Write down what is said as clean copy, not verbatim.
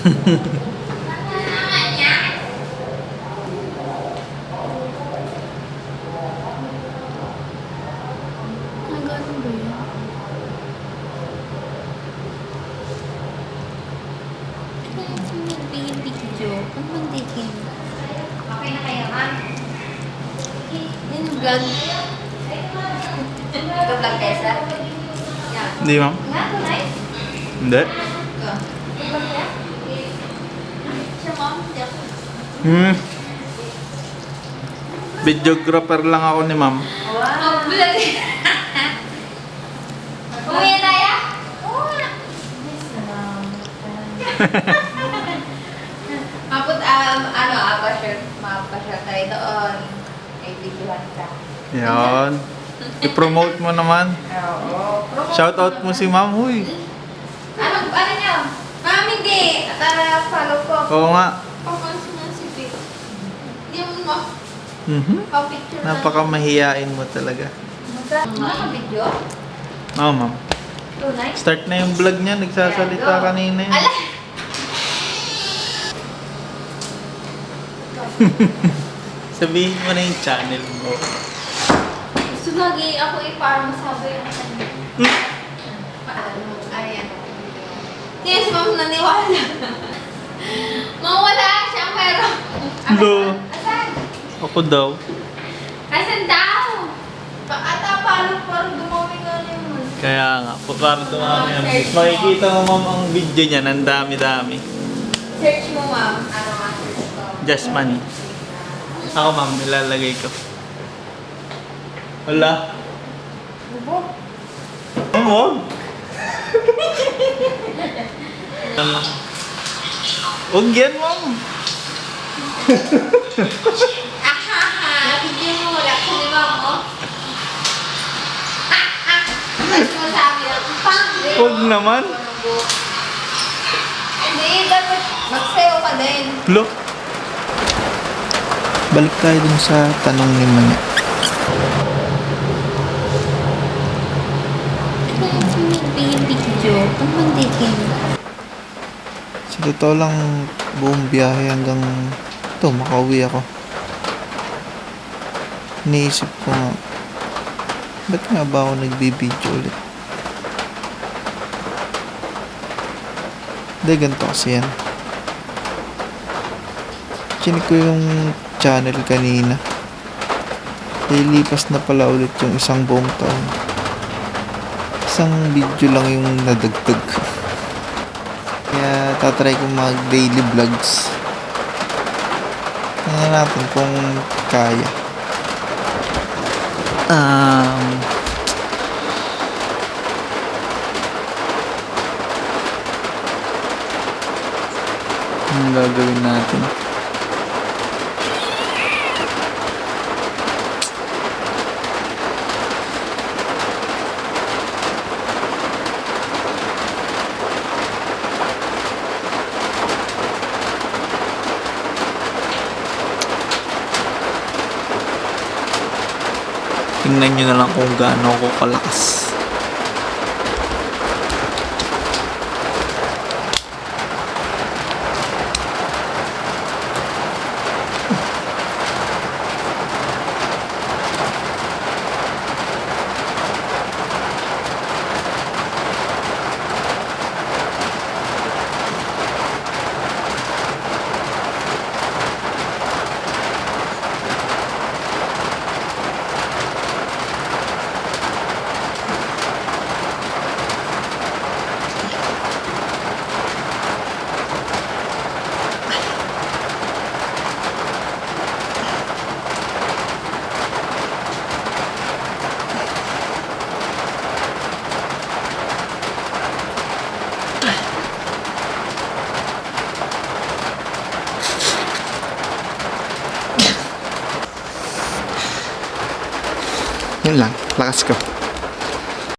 Okay na kayo, ma'am? Yan yung vlog. Ito vlog, Tessa? Yan. Hindi, ma'am. Nga, tunay? Hindi. Ito. Ito vlog kaya? Siya, ma'am? Hindi ako. Videographer lang ako ni ma'am. Wow! Vlog! Umuwi na ya? Oo nga. Mapashare tayo doon. May videohan ka. Yan. I-promote mo naman. Oo. Shoutout mo si ma'am, huy. Ano nyo? Ma'am, hindi. Tara, follow ko. Oo nga. Papansin na si Vic. Hindi mo pa-picture na. Napakamahiyain mo talaga. Naka-video? Oo, ma'am. Tunay? Start na yung vlog niya. Nagsasalita kanina yun. Ala! Sabihin mo na yung channel mo. Gusto lagi ako parang masabi yung kanya. Paano? Ayan. Yes, ma'am, naniwala. Mawala siya, pero... Lo. Asan? Ako daw. Asan daw? Parang dumami nga naman. Kaya nga, para dumami ang views. Makikita mo ma'am ang video niya. Ang dami-dami. Search mo, ma'am. Ano nga search ko? Just money. Ako ma'am, nilalagay ko. Wala. Bubo? Ang wag. Huwag yan ma'am. Video mo, wala ko ni ma'am, oh. Ano mo sabi lang? Huwag naman. Hindi, dapat magsayo ka din. Lo. Balik tayo dun sa tanong ni Manya. Video, pang mandikin. Sa totoo lang, buong biyahe hanggang ito, makauwi ako. Iniisip ko nga, ba't nga ba ako nagbibideo ulit? Hindi, ganito kasi yan. Chinik ko yung channel kanina. Lilipas na pala ulit yung isang buong taon. Isang video lang yung nadagdag. Kaya tatry ko mag daily vlogs. Tingnan natin kung kaya. Anong gagawin natin? Tingnan nyo na lang kung gaano ako kalakas. Yun lang, lakas ko.